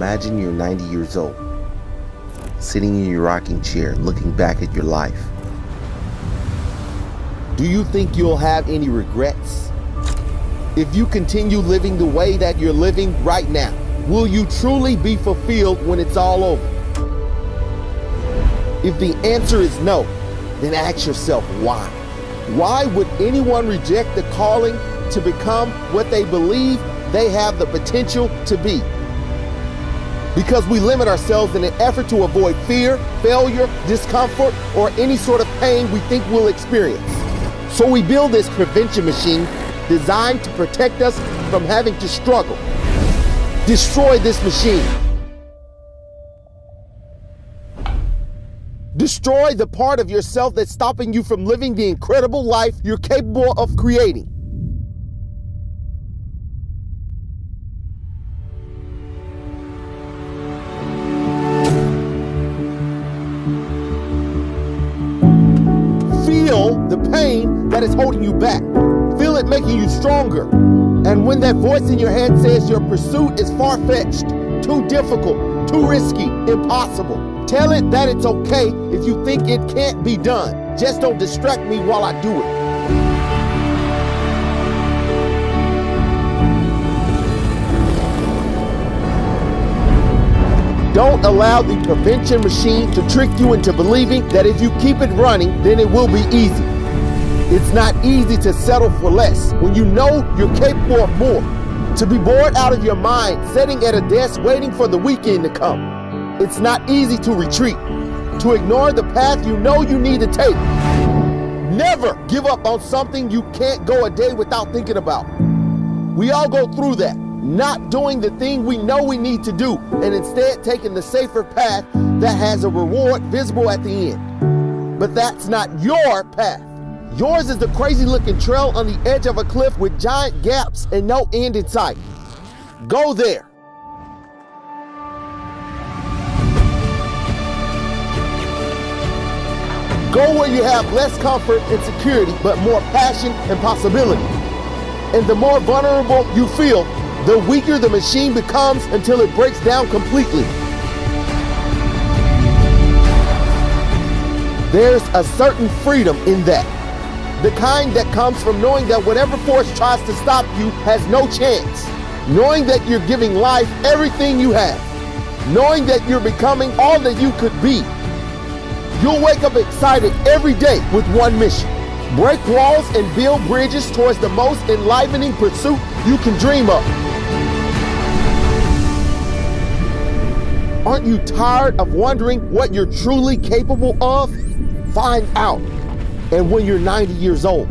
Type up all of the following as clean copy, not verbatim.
Imagine you're 90 years old, sitting in your rocking chair, looking back at your life. Do you think you'll have any regrets? If you continue living the way that you're living right now, will you truly be fulfilled when it's all over? If the answer is no, then ask yourself why. Why would anyone reject the calling to become what they believe they have the potential to be? Because we limit ourselves in an effort to avoid fear, failure, discomfort, or any sort of pain we think we'll experience. So we build this prevention machine designed to protect us from having to struggle. Destroy this machine. Destroy the part of yourself that's stopping you from living the incredible life you're capable of creating. Feel the pain that is holding you back. Feel it making you stronger. And when that voice in your head says your pursuit is far-fetched, too difficult, too risky, impossible, tell it that it's okay if you think it can't be done. Just don't distract me while I do it. Don't allow the prevention machine to trick you into believing that if you keep it running, then it will be easy. It's not easy to settle for less when you know you're capable of more. To be bored out of your mind, sitting at a desk waiting for the weekend to come. It's not easy to retreat, to ignore the path you know you need to take. Never give up on something you can't go a day without thinking about. We all go through that, not doing the thing we know we need to do, and instead taking the safer path that has a reward visible at the end. But that's not your path. Yours is the crazy looking trail on the edge of a cliff with giant gaps and no end in sight. Go there. Go where you have less comfort and security, but more passion and possibility. And the more vulnerable you feel, the weaker the machine becomes until it breaks down completely. There's a certain freedom in that. The kind that comes from knowing that whatever force tries to stop you has no chance. Knowing that you're giving life everything you have. Knowing that you're becoming all that you could be. You'll wake up excited every day with one mission. Break walls and build bridges towards the most enlivening pursuit you can dream of. Aren't you tired of wondering what you're truly capable of? Find out. And when you're 90 years old,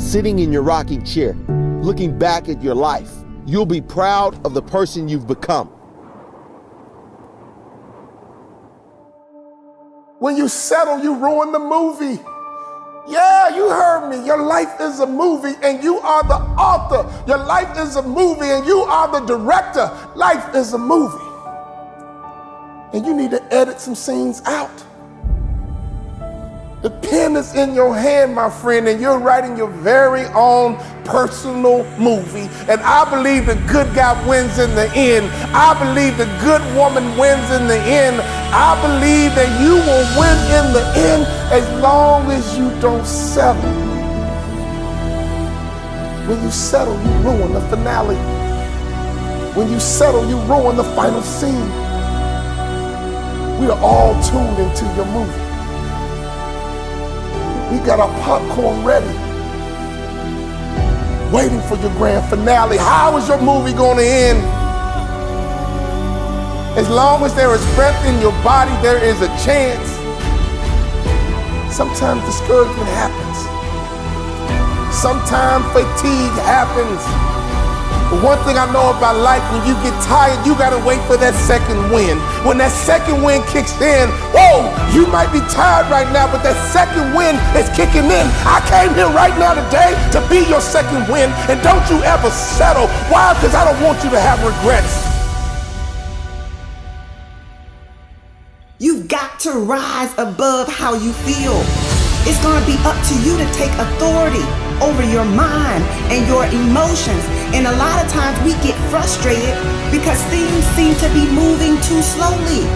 sitting in your rocking chair, looking back at your life, you'll be proud of the person you've become. When you settle, you ruin the movie. Yeah, you heard me. Your life is a movie and you are the author. Your life is a movie and you are the director. Life is a movie. And you need to edit some scenes out. The pen is in your hand, my friend, and you're writing your very own personal movie. And I believe the good guy wins in the end. I believe the good woman wins in the end. I believe that you will win in the end as long as you don't settle. When you settle, you ruin the finale. When you settle, you ruin the final scene. We are all tuned into your movie. We got our popcorn ready, waiting for your grand finale. How is your movie going to end? As long as there is breath in your body, there is a chance. Sometimes discouragement happens. Sometimes fatigue happens. But one thing I know about life, when you get tired, you gotta wait for that second wind. When that second wind kicks in, whoa, you might be tired right now, but that second wind is kicking in. I came here right now today to be your second wind, and don't you ever settle. Why? Because I don't want you to have regrets. You've got to rise above how you feel. It's going to be up to you to take authority over your mind and your emotions. And a lot of times we get frustrated because things seem to be moving too slowly.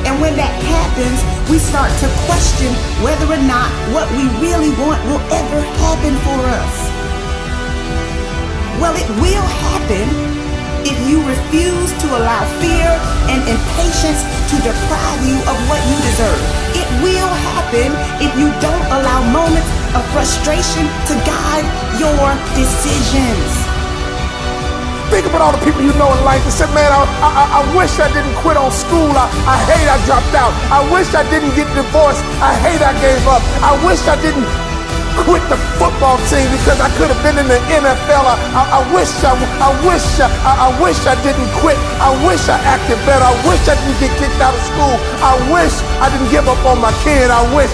And when that happens, we start to question whether or not what we really want will ever happen for us. Well, it will happen if you refuse to allow fear and impatience to deprive you of what you deserve. It will happen if you don't allow moments of frustration to guide your decisions. Think about all the people you know in life that said, man, I wish I didn't quit on school. I hate I dropped out. I wish I didn't get divorced. I hate I gave up. I wish I didn't quit the football team because I could have been in the NFL. I wish I didn't quit. I wish I acted better. I wish I didn't get kicked out of school. I wish I didn't give up on my kid. I wish.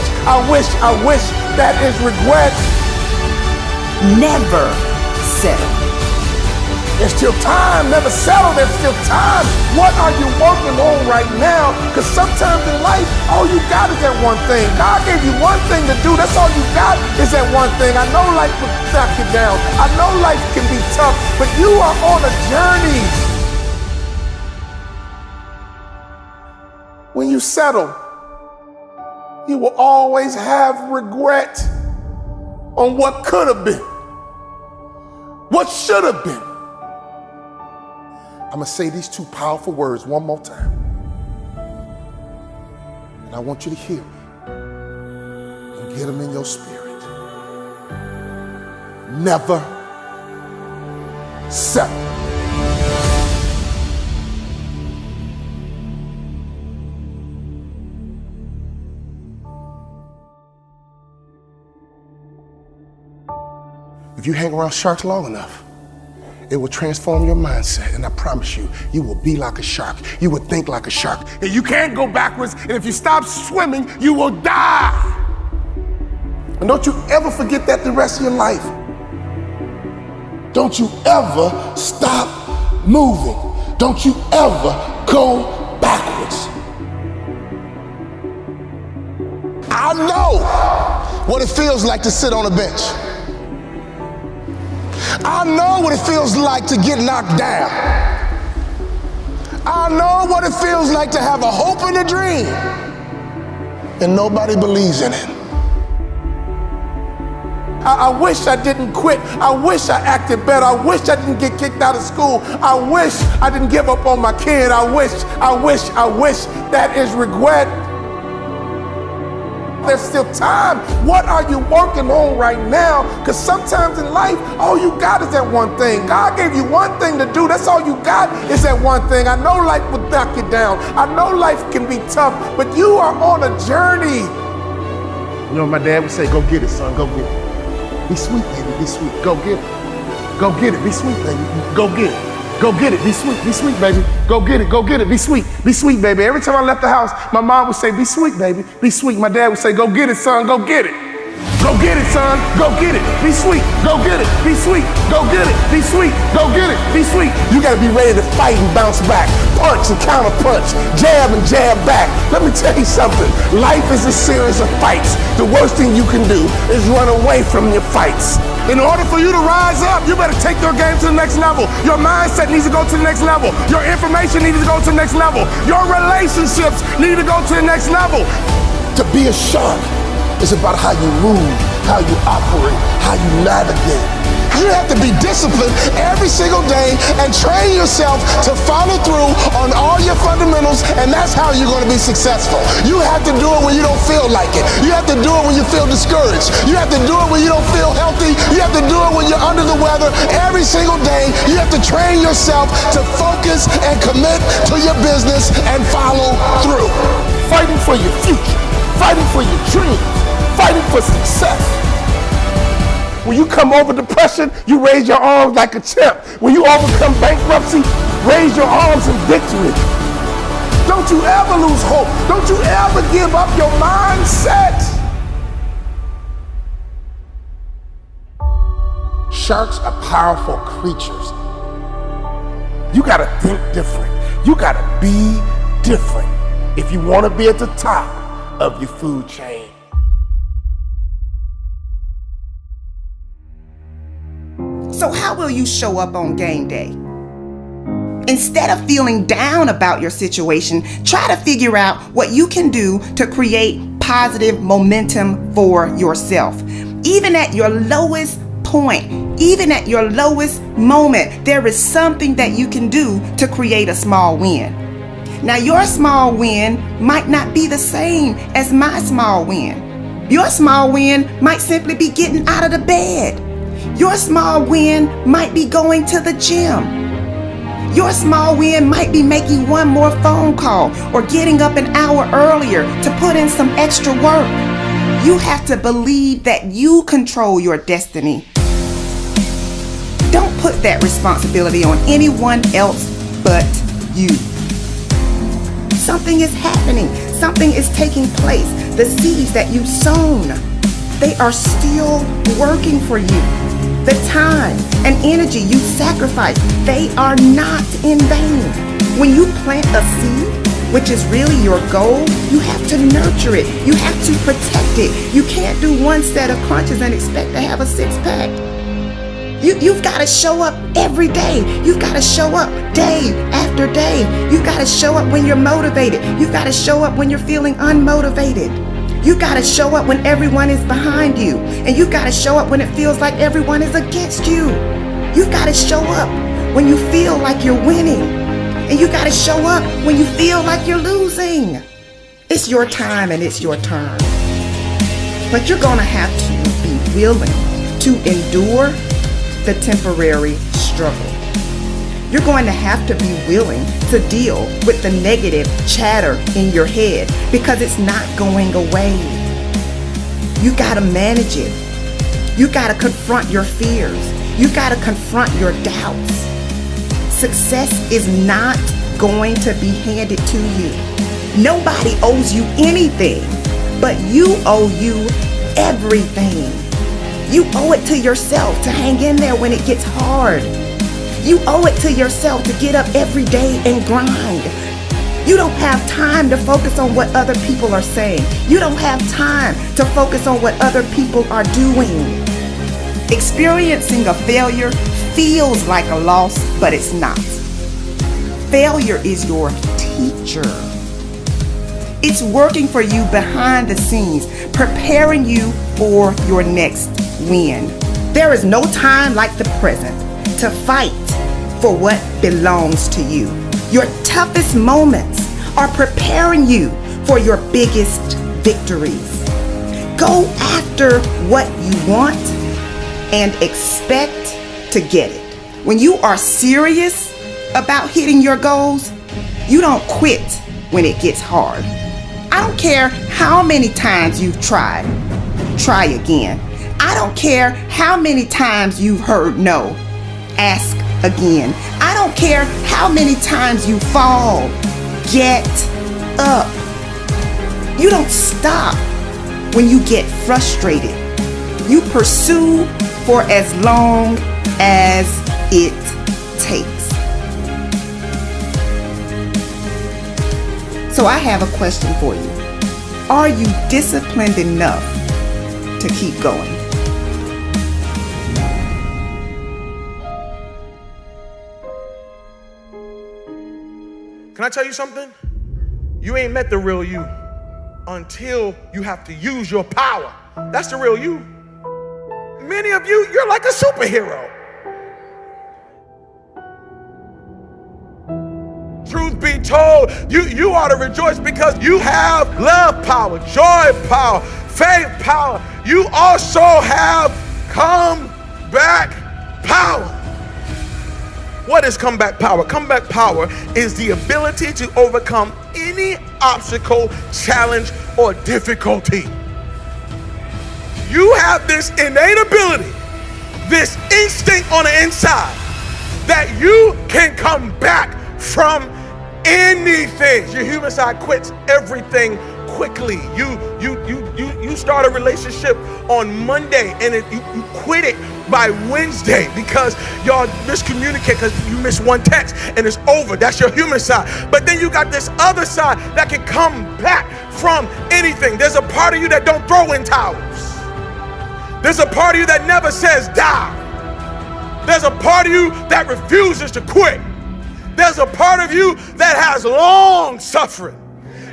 That is regret. Never settle. There's still time. Never settle. There's still time. What are you working on right now? Because sometimes in life, all you got is that one thing. God gave you one thing to do. That's all you got is that one thing. I know life will knock you down. I know life can be tough, but you are on a journey. When you settle, you will always have regret on what could have been, what should have been. I'm gonna say these two powerful words one more time. And I want you to hear me and get them in your spirit. Never settle. If you hang around sharks long enough, it will transform your mindset, and I promise you, you will be like a shark. You will think like a shark. And you can't go backwards, and if you stop swimming, you will die. And don't you ever forget that the rest of your life. Don't you ever stop moving. Don't you ever go backwards. I know what it feels like to sit on a bench. I know what it feels like to get knocked down. I know what it feels like to have a hope and a dream, and nobody believes in it. I wish I didn't quit. I wish I acted better. I wish I didn't get kicked out of school. I wish I didn't give up on my kid. I wish. That is regret. There's still time. What are you working on right now? Because sometimes in life, all you got is that one thing. God gave you one thing to do. That's all you got is that one thing. I know life will knock you down. I know life can be tough, but you are on a journey. You know, my dad would say, go get it, son, go get it. Be sweet, baby, be sweet. Go get it. Go get it, be sweet, baby. Go get it. Go get it, be sweet, baby. Go get it, be sweet, baby. Every time I left the house, my mom would say, be sweet, baby, be sweet. My dad would say, go get it, son, go get it. Go get it, son, go get it, be sweet, go get it, be sweet, go get it, be sweet, go get it, be sweet. You gotta be ready to fight and bounce back, punch and counter punch, jab and jab back. Let me tell you something, life is a series of fights. The worst thing you can do is run away from your fights. In order for you to rise up, you better take your game to the next level. Your mindset needs to go to the next level. Your information needs to go to the next level. Your relationships need to go to the next level. To be a shark is about how you move, how you operate, how you navigate. You have to be disciplined every single day and train yourself to follow through on all your fundamentals, and that's how you're going to be successful. You have to do it when you don't feel like it. You have to do it when you feel discouraged. You have to do it when you don't feel healthy. You have to do it when you're under the weather. Every single day, you have to train yourself to focus and commit to your business and follow through. Fighting for your future, fighting for your dreams, fighting for success. When you come over depression, you raise your arms like a champ. When you overcome bankruptcy, raise your arms in victory. Don't you ever lose hope. Don't you ever give up your mindset. Sharks are powerful creatures. You gotta think different. You gotta be different if you wanna be at the top of your food chain. So how will you show up on game day? Instead of feeling down about your situation, try to figure out what you can do to create positive momentum for yourself. Even at your lowest point, even at your lowest moment, there is something that you can do to create a small win. Now, your small win might not be the same as my small win. Your small win might simply be getting out of the bed. Your small win might be going to the gym. Your small win might be making one more phone call or getting up an hour earlier to put in some extra work. You have to believe that you control your destiny. Don't put that responsibility on anyone else but you. Something is happening. Something is taking place. The seeds that you've sown, they are still working for you. The time and energy you sacrifice, they are not in vain. When you plant a seed, which is really your goal, you have to nurture it. You have to protect it. You can't do one set of crunches and expect to have a six-pack. You've got to show up every day. You've got to show up day after day. You've got to show up when you're motivated. You've got to show up when you're feeling unmotivated. You gotta show up when everyone is behind you. And you gotta show up when it feels like everyone is against you. You gotta show up when you feel like you're winning. And you gotta show up when you feel like you're losing. It's your time and it's your turn. But you're gonna have to be willing to endure the temporary struggle. You're going to have to be willing to deal with the negative chatter in your head because it's not going away. You got to manage it. You got to confront your fears. You got to confront your doubts. Success is not going to be handed to you. Nobody owes you anything, but you owe you everything. You owe it to yourself to hang in there when it gets hard. You owe it to yourself to get up every day and grind. You don't have time to focus on what other people are saying. You don't have time to focus on what other people are doing. Experiencing a failure feels like a loss, but it's not. Failure is your teacher. It's working for you behind the scenes, preparing you for your next win. There is no time like the present to fight for what belongs to you. Your toughest moments are preparing you for your biggest victories. Go after what you want and expect to get it. When you are serious about hitting your goals, you don't quit when it gets hard. I don't care how many times you've tried, try again. I don't care how many times you've heard no, ask again. I don't care how many times you fall, get up. You don't stop when you get frustrated. You pursue for as long as it takes. So I have a question for you. Are you disciplined enough to keep going? Can I tell you something? You ain't met the real you until you have to use your power. That's the real you. Many of you, you're like a superhero. Truth be told, you ought to rejoice because you have love power, joy power, faith power. You also have comeback power. What is comeback power? Comeback power is the ability to overcome any obstacle, challenge, or difficulty. You have this innate ability, this instinct on the inside, that you can come back from anything. Your human side quits everything quickly. You start a relationship on Monday and you quit it by Wednesday because y'all miscommunicate because you missed one text and it's over. That's your human side. But then you got this other side that can come back from anything. There's a part of you that don't throw in towels. There's a part of you that never says die. There's a part of you that refuses to quit. There's a part of you that has long suffering.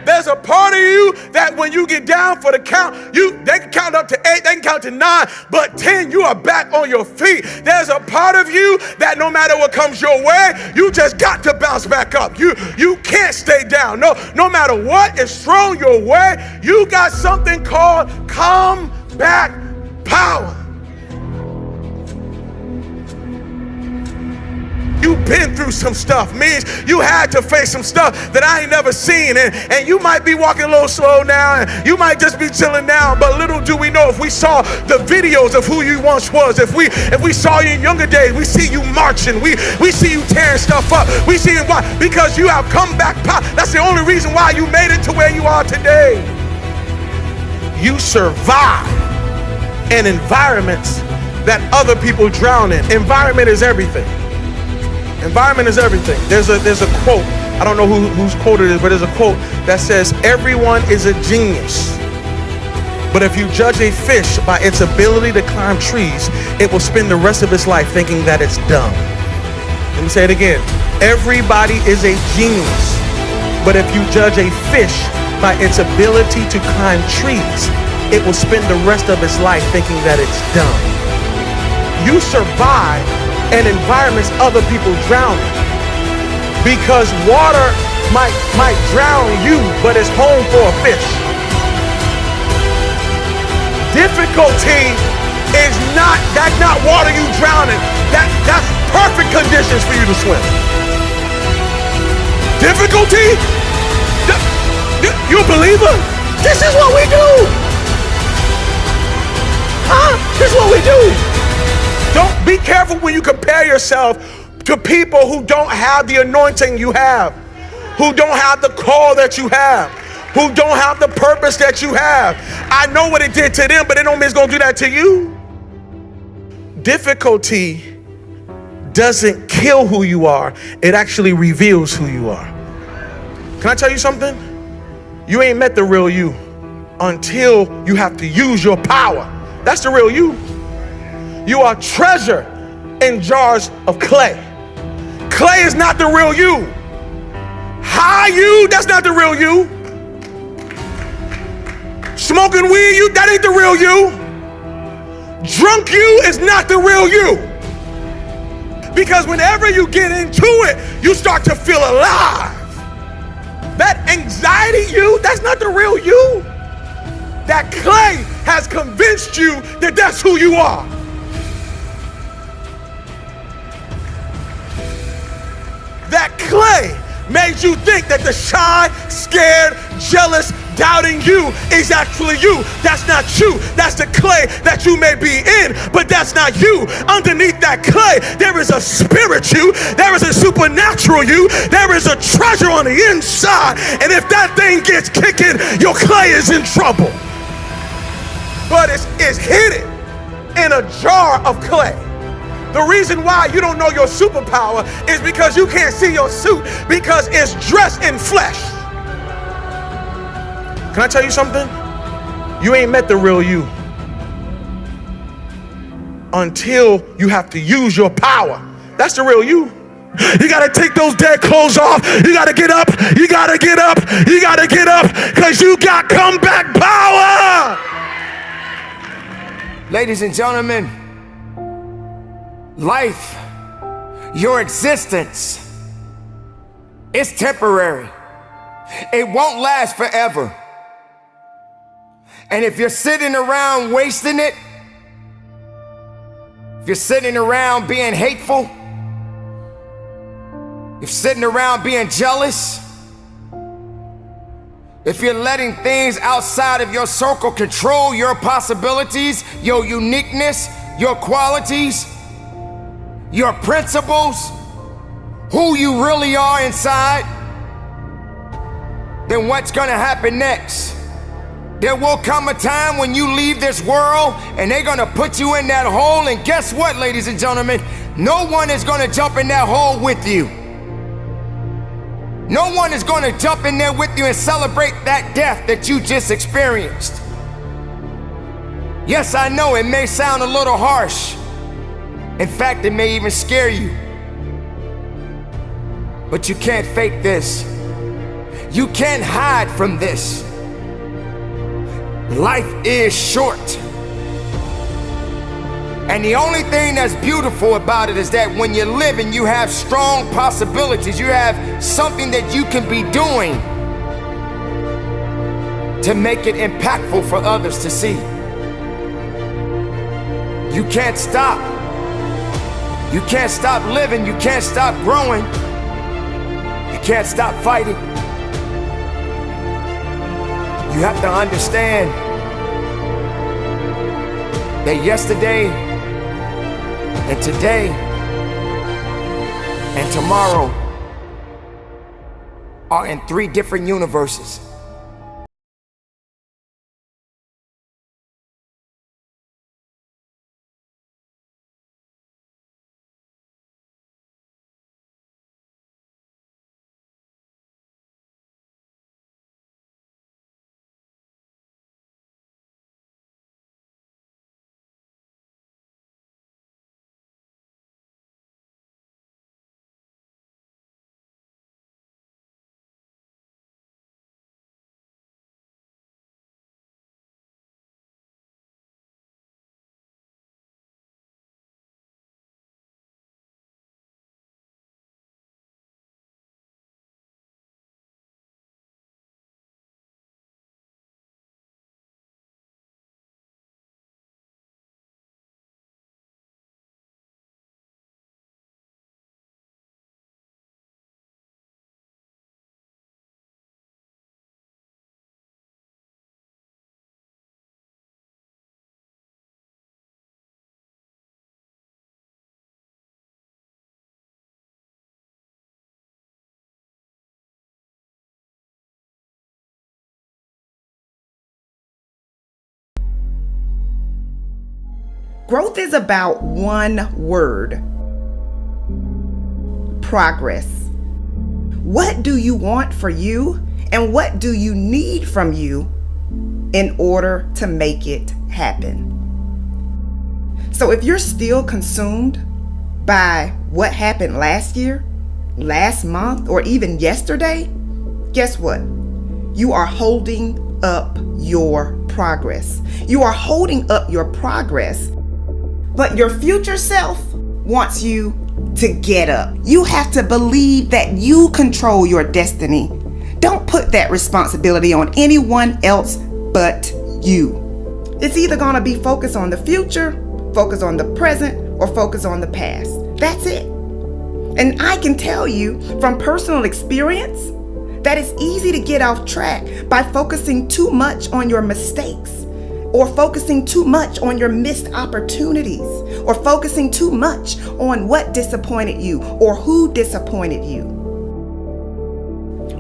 There's a part of you that when you get down for the count, they can count up to 8, they can count to 9, but 10, you are back on your feet. There's a part of you that no matter what comes your way, you just got to bounce back up. You can't stay down. No matter what is thrown your way, you got something called comeback power. You've been through some stuff. Means you had to face some stuff that I ain't never seen. And you might be walking a little slow now, and you might just be chilling now. But little do we know, if we saw the videos of who you once was, if we saw you in younger days, we see you marching, we see you tearing stuff up. We see it. Why? Because you have come back. That's the only reason why you made it to where you are today. You survive in environments that other people drown in. Environment is everything. Environment is everything. There's a quote, I don't know whose quote it is, but there's a quote that says, everyone is a genius. But if you judge a fish by its ability to climb trees, it will spend the rest of its life thinking that it's dumb. Let me say it again. Everybody is a genius. But if you judge a fish by its ability to climb trees, it will spend the rest of its life thinking that it's dumb. You survive in environments other people drown in. Because water might drown you, but it's home for a fish. Difficulty is that's not water you drown in. That's perfect conditions for you to swim. Difficulty? You a believer? This is what we do. Huh? This is what we do. Don't be careful when you compare yourself to people who don't have the anointing you have, who don't have the call that you have, who don't have the purpose that you have. I know what it did to them, but it don't mean it's gonna do that to you. Difficulty doesn't kill who you are, it actually reveals who you are. Can I tell you something? You ain't met the real you until you have to use your power. That's the real you. You are treasure in jars of clay. Clay is not the real you. High you, that's not the real you. Smoking weed, that ain't the real you. Drunk you is not the real you. Because whenever you get into it, you start to feel alive. That anxiety you, that's not the real you. That clay has convinced you that that's who you are. That clay made you think that the shy, scared, jealous, doubting you is actually you. That's not you. That's the clay that you may be in, but that's not you. Underneath that clay, there is a spirit you. There is a supernatural you. There is a treasure on the inside. And if that thing gets kicking, your clay is in trouble. But it's hidden in a jar of clay. The reason why you don't know your superpower is because you can't see your suit, because it's dressed in flesh. Can I tell you something? You ain't met the real you until you have to use your power. That's the real you. You gotta take those dead clothes off. You gotta get up. You gotta get up. You gotta get up, because you got comeback power. Ladies and gentlemen, life, your existence, is temporary. It won't last forever. And if you're sitting around wasting it, if you're sitting around being hateful, if you're sitting around being jealous, if you're letting things outside of your circle control your possibilities, your uniqueness, your qualities, your principles, who you really are inside, then what's gonna happen next? There will come a time when you leave this world and they're gonna put you in that hole, and guess what, ladies and gentlemen? No one is gonna jump in that hole with you. No one is gonna jump in there with you and celebrate that death that you just experienced. Yes, I know it may sound a little harsh, In fact, it may even scare you. But you can't fake this. You can't hide from this. Life is short. And the only thing that's beautiful about it is that when you're living, you have strong possibilities. You have something that you can be doing to make it impactful for others to see. You can't stop. You can't stop living. You can't stop growing. You can't stop fighting. You have to understand that yesterday and today and tomorrow are in 3 different universes. Growth is about one word: progress. What do you want for you, and what do you need from you in order to make it happen? So if you're still consumed by what happened last year, last month, or even yesterday, guess what? You are holding up your progress. You are holding up your progress, but your future self wants you to get up. You have to believe that you control your destiny. Don't put that responsibility on anyone else but you. It's either going to be focused on the future, focus on the present, or focus on the past. That's it. And I can tell you from personal experience that it's easy to get off track by focusing too much on your mistakes, or focusing too much on your missed opportunities, or focusing too much on what disappointed you or who disappointed you.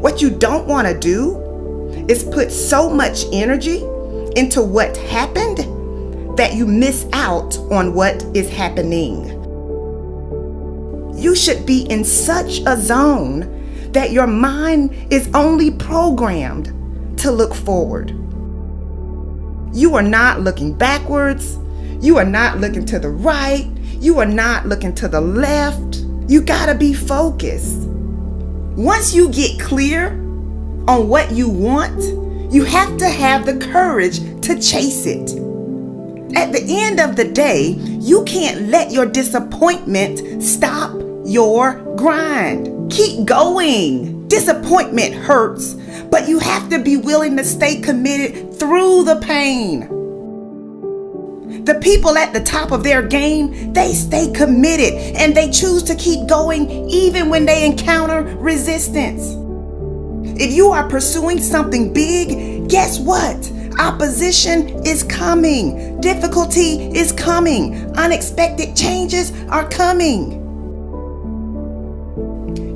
What you don't want to do is put so much energy into what happened that you miss out on what is happening. You should be in such a zone that your mind is only programmed to look forward. You are not looking backwards. You are not looking to the right. You are not looking to the left. You gotta be focused. Once you get clear on what you want, you have to have the courage to chase it. At the end of the day, you can't let your disappointment stop your grind. Keep going. Disappointment hurts, but you have to be willing to stay committed through the pain. The people at the top of their game, they stay committed and they choose to keep going even when they encounter resistance. If you are pursuing something big, guess what? Opposition is coming. Difficulty is coming. Unexpected changes are coming.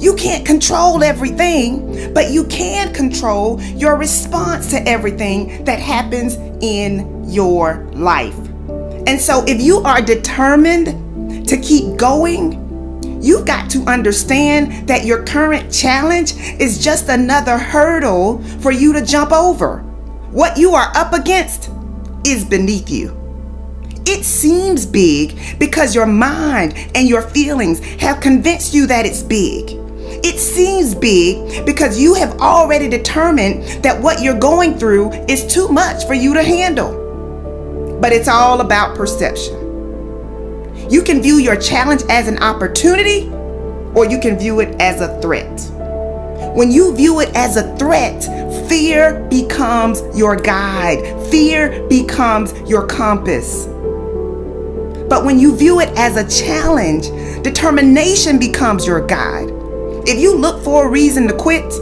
You can't control everything, but you can control your response to everything that happens in your life. And so if you are determined to keep going, you've got to understand that your current challenge is just another hurdle for you to jump over. What you are up against is beneath you. It seems big because your mind and your feelings have convinced you that it's big. It seems big because you have already determined that what you're going through is too much for you to handle. But it's all about perception. You can view your challenge as an opportunity, or you can view it as a threat. When you view it as a threat, fear becomes your guide. Fear becomes your compass. But when you view it as a challenge, determination becomes your guide. If you look for a reason to quit,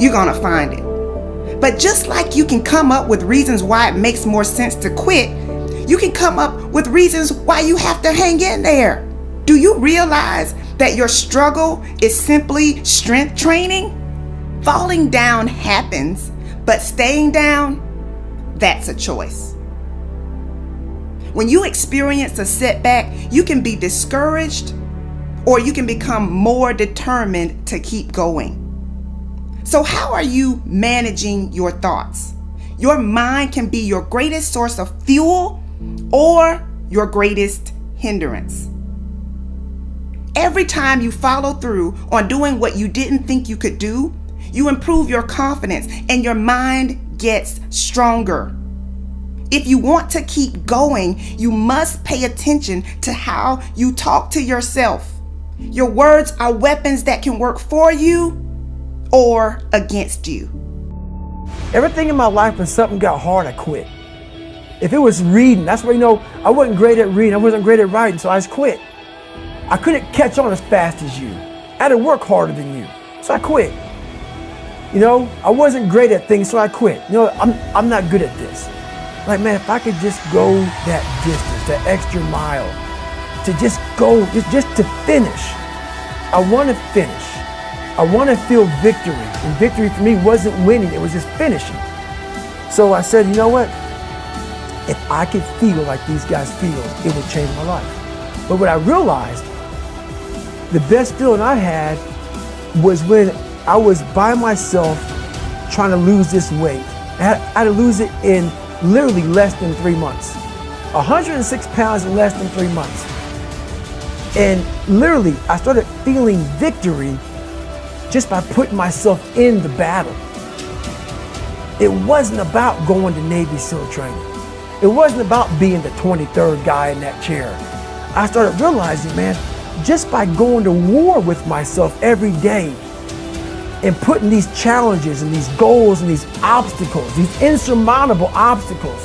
you're gonna find it. But just like you can come up with reasons why it makes more sense to quit, you can come up with reasons why you have to hang in there. Do you realize that your struggle is simply strength training? Falling down happens, but staying down, that's a choice. When you experience a setback, you can be discouraged, or you can become more determined to keep going. So how are you managing your thoughts? Your mind can be your greatest source of fuel or your greatest hindrance. Every time you follow through on doing what you didn't think you could do, you improve your confidence and your mind gets stronger. If you want to keep going, you must pay attention to how you talk to yourself. Your words are weapons that can work for you or against you. Everything in my life, when something got hard, I quit. If it was reading, that's where, I wasn't great at reading, I wasn't great at writing, so I just quit. I couldn't catch on as fast as you. I had to work harder than you, so I quit. I wasn't great at things, so I quit. I'm not good at this. Like, man, if I could just go that distance, that extra mile, to just go, just to finish. I want to finish. I want to feel victory. And victory for me wasn't winning, it was just finishing. So I said, you know what? If I could feel like these guys feel, it would change my life. But what I realized, the best feeling I had was when I was by myself trying to lose this weight. I had to lose it in literally less than 3 months. 106 pounds in less than 3 months. And literally, I started feeling victory just by putting myself in the battle. It wasn't about going to Navy SEAL training. It wasn't about being the 23rd guy in that chair. I started realizing, man, just by going to war with myself every day and putting these challenges and these goals and these obstacles, these insurmountable obstacles.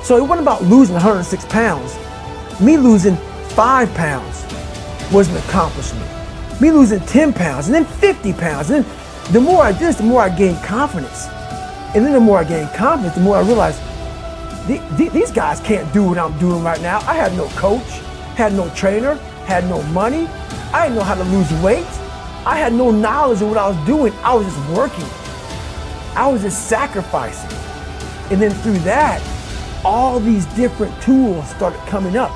So it wasn't about losing 106 pounds. Me losing 5 pounds was an accomplishment. Me losing 10 pounds and then 50 pounds. And then the more I did this, the more I gained confidence. And then the more I gained confidence, the more I realized these guys can't do what I'm doing right now. I had no coach, had no trainer, had no money. I didn't know how to lose weight. I had no knowledge of what I was doing. I was just working. I was just sacrificing. And then through that, all these different tools started coming up.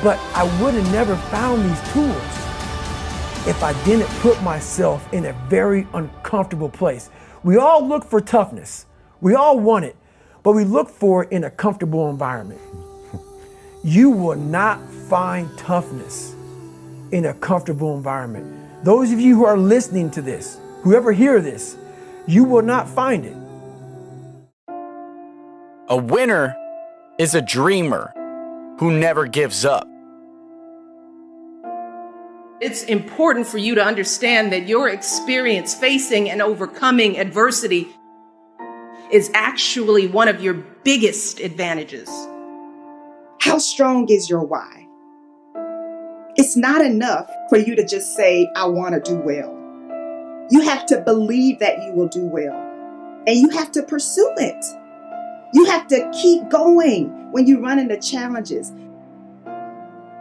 But I would have never found these tools if I didn't put myself in a very uncomfortable place. We all look for toughness. We all want it, but we look for it in a comfortable environment. You will not find toughness in a comfortable environment. Those of you who are listening to this, whoever hear this, you will not find it. A winner is a dreamer who never gives up. It's important for you to understand that your experience facing and overcoming adversity is actually one of your biggest advantages. How strong is your why? It's not enough for you to just say, I want to do well. You have to believe that you will do well, and you have to pursue it. You have to keep going when you run into challenges.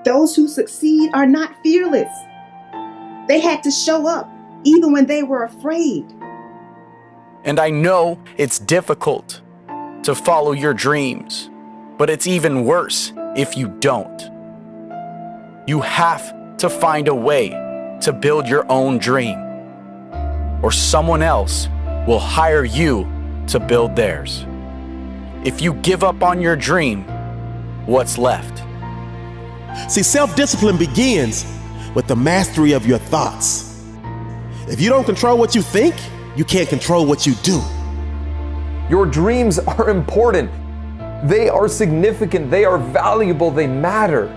Those who succeed are not fearless. They had to show up even when they were afraid. And I know it's difficult to follow your dreams, but it's even worse if you don't. You have to find a way to build your own dream, or someone else will hire you to build theirs. If you give up on your dream, what's left. See, self-discipline begins with the mastery of your thoughts. If you don't control what you think, you can't control what you do. Your dreams are important. They are significant. They are valuable. They matter.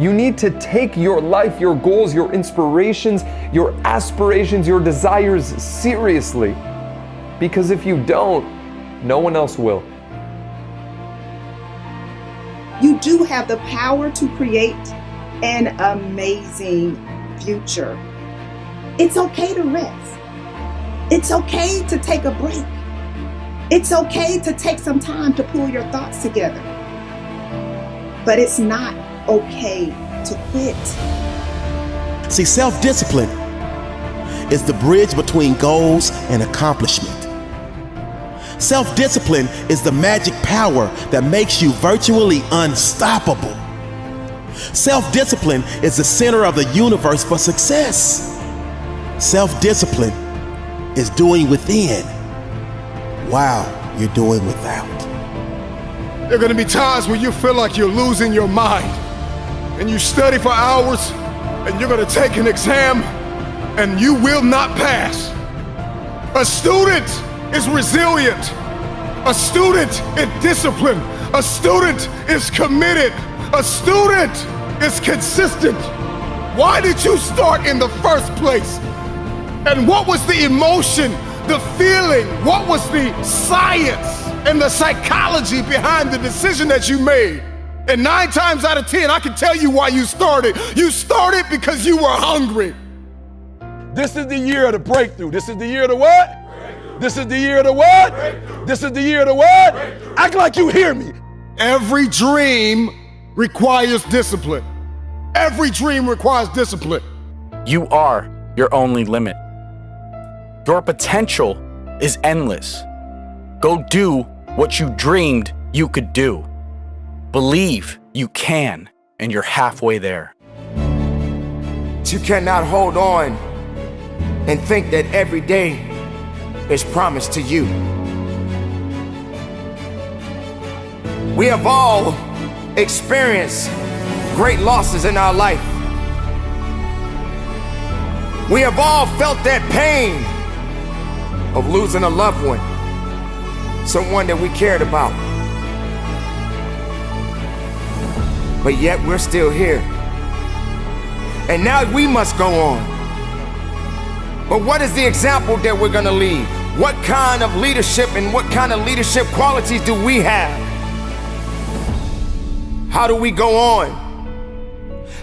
You need to take your life, your goals, your inspirations, your aspirations, your desires seriously. Because if you don't, no one else will. You do have the power to create an amazing future. It's okay to rest. It's okay to take a break. It's okay to take some time to pull your thoughts together. But it's not okay to quit. See, self-discipline is the bridge between goals and accomplishment. Self-discipline is the magic power that makes you virtually unstoppable. Self-discipline is the center of the universe for success. Self-discipline is doing within while you're doing without. There are going to be times when you feel like you're losing your mind, and you study for hours, and you're going to take an exam, and you will not pass. A student is resilient. A student is disciplined. A student is committed. A student is consistent. Why did you start in the first place? And what was the emotion, the feeling? What was the science and the psychology behind the decision that you made? And 9 times out of 10, I can tell you why you started. You started because you were hungry. This is the year of the breakthrough. This is the year of the what? Breakthrough. This is the year of the what? Breakthrough. This is the year of the what? Breakthrough. Act like you hear me. Every dream requires discipline. Every dream requires discipline. You are your only limit. Your potential is endless. Go do what you dreamed you could do. Believe you can, and you're halfway there. You cannot hold on and think that every day is promised to you. We have all experienced great losses in our life. We have all felt that pain of losing a loved one, someone that we cared about. But yet we're still here. And now we must go on. But what is the example that we're gonna leave? What kind of leadership and what kind of leadership qualities do we have? How do we go on?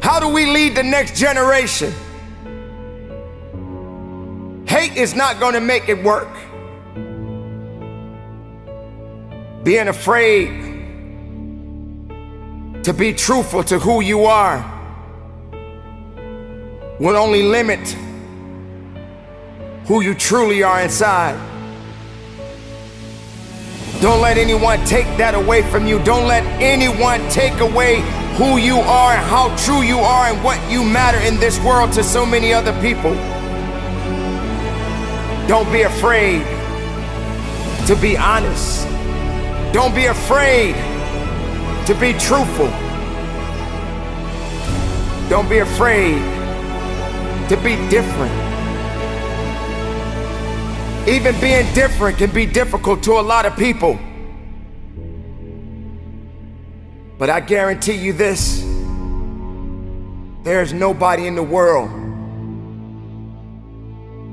How do we lead the next generation? Hate is not gonna make it work. Being afraid to be truthful to who you are will only limit who you truly are inside. Don't let anyone take that away from you. Don't let anyone take away who you are and how true you are and what you matter in this world to so many other people. Don't be afraid to be honest. Don't be afraid to be truthful. Don't be afraid to be different. Even being different can be difficult to a lot of people. But I guarantee you this, there's nobody in the world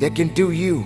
that can do you